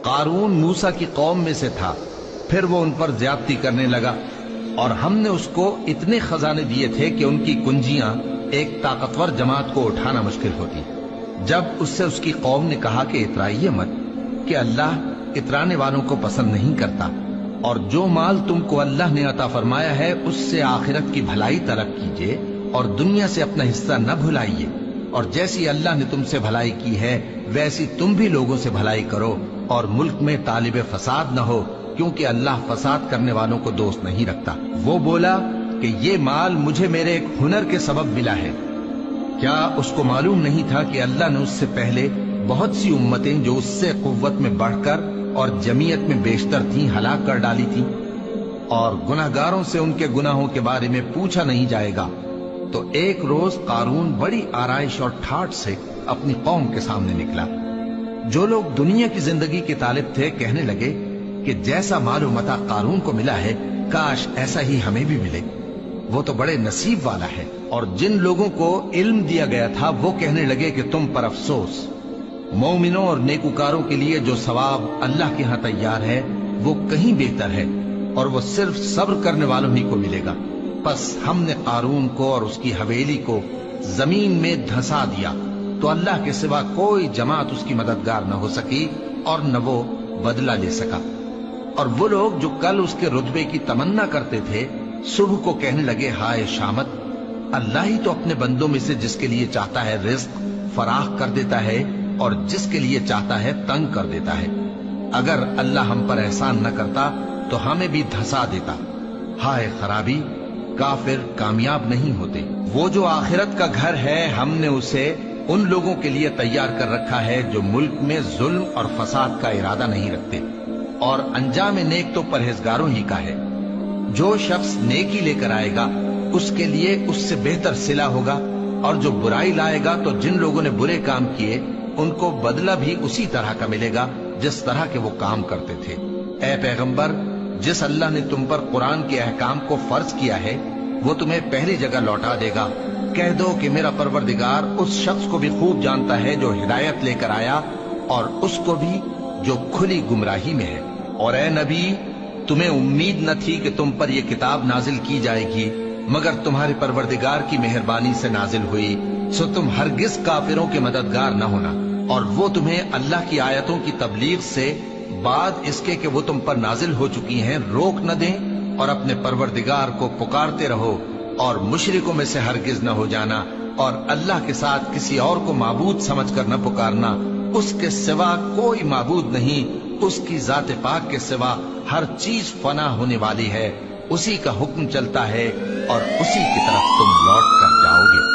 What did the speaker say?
قارون موسیٰ کی قوم میں سے تھا، پھر وہ ان پر زیادتی کرنے لگا، اور ہم نے اس کو اتنے خزانے دیے تھے کہ ان کی کنجیاں ایک طاقتور جماعت کو اٹھانا مشکل ہوتی۔ جب اس سے اس کی قوم نے کہا کہ اترائیے مت، کہ اللہ اترانے والوں کو پسند نہیں کرتا، اور جو مال تم کو اللہ نے عطا فرمایا ہے اس سے آخرت کی بھلائی طلب کیجیے اور دنیا سے اپنا حصہ نہ بھلائیے، اور جیسی اللہ نے تم سے بھلائی کی ہے ویسی تم بھی لوگوں سے بھلائی کرو، اور ملک میں طالب فساد نہ ہو، کیونکہ اللہ فساد کرنے والوں کو دوست نہیں رکھتا۔ وہ بولا کہ یہ مال مجھے میرے ایک ہنر کے سبب ملا ہے۔ کیا اس کو معلوم نہیں تھا کہ اللہ نے اس سے پہلے بہت سی امتیں جو اس سے قوت میں بڑھ کر اور جمعیت میں بیشتر تھیں ہلاک کر ڈالی تھی، اور گناہگاروں سے ان کے گناہوں کے بارے میں پوچھا نہیں جائے گا؟ تو ایک روز قارون بڑی آرائش اور ٹھاٹ سے اپنی قوم کے سامنے نکلا۔ جو لوگ دنیا کی زندگی کے طالب تھے کہنے لگے کہ جیسا مال و متاع قارون کو ملا ہے کاش ایسا ہی ہمیں بھی ملے، وہ تو بڑے نصیب والا ہے۔ اور جن لوگوں کو علم دیا گیا تھا وہ کہنے لگے کہ تم پر افسوس، مومنوں اور نیکوکاروں کے لیے جو ثواب اللہ کے ہاں تیار ہے وہ کہیں بہتر ہے، اور وہ صرف صبر کرنے والوں ہی کو ملے گا۔ پس ہم نے قارون کو اور اس کی حویلی کو زمین میں دھسا دیا، تو اللہ کے سوا کوئی جماعت اس کی مددگار نہ ہو سکی اور نہ وہ بدلہ لے سکا۔ اور وہ لوگ جو کل اس کے رتبے کی تمنا کرتے تھے صبح کو کہنے لگے ہائے شامت، اللہ ہی تو اپنے بندوں میں سے جس کے لیے چاہتا ہے رزق فراخ کر دیتا ہے اور جس کے لیے چاہتا ہے تنگ کر دیتا ہے۔ اگر اللہ ہم پر احسان نہ کرتا تو ہمیں بھی دھسا دیتا۔ ہائے خرابی، کافر کامیاب نہیں ہوتے۔ وہ جو آخرت کا گھر ہے ہم نے اسے ان لوگوں کے لیے تیار کر رکھا ہے جو ملک میں ظلم اور فساد کا ارادہ نہیں رکھتے، اور انجام نیک تو پرہیزگاروں ہی کا ہے۔ جو شخص نیکی لے کر آئے گا اس کے لیے اس سے بہتر صلہ ہوگا، اور جو برائی لائے گا تو جن لوگوں نے برے کام کیے ان کو بدلہ بھی اسی طرح کا ملے گا جس طرح کے وہ کام کرتے تھے۔ اے پیغمبر، جس اللہ نے تم پر قرآن کے احکام کو فرض کیا ہے وہ تمہیں پہلی جگہ لوٹا دے گا۔ کہہ دو کہ میرا پروردگار اس شخص کو بھی خوب جانتا ہے جو ہدایت لے کر آیا، اور اس کو بھی جو کھلی گمراہی میں ہے۔ اور اے نبی، تمہیں امید نہ تھی کہ تم پر یہ کتاب نازل کی جائے گی مگر تمہارے پروردگار کی مہربانی سے نازل ہوئی، سو تم ہرگز کافروں کے مددگار نہ ہونا، اور وہ تمہیں اللہ کی آیتوں کی تبلیغ سے بعد اس کے کہ وہ تم پر نازل ہو چکی ہیں روک نہ دیں، اور اپنے پروردگار کو پکارتے رہو، اور مشرکوں میں سے ہرگز نہ ہو جانا، اور اللہ کے ساتھ کسی اور کو معبود سمجھ کر نہ پکارنا۔ اس کے سوا کوئی معبود نہیں، اس کی ذات پاک کے سوا ہر چیز فنا ہونے والی ہے، اسی کا حکم چلتا ہے اور اسی کی طرف تم لوٹ کر جاؤ گے۔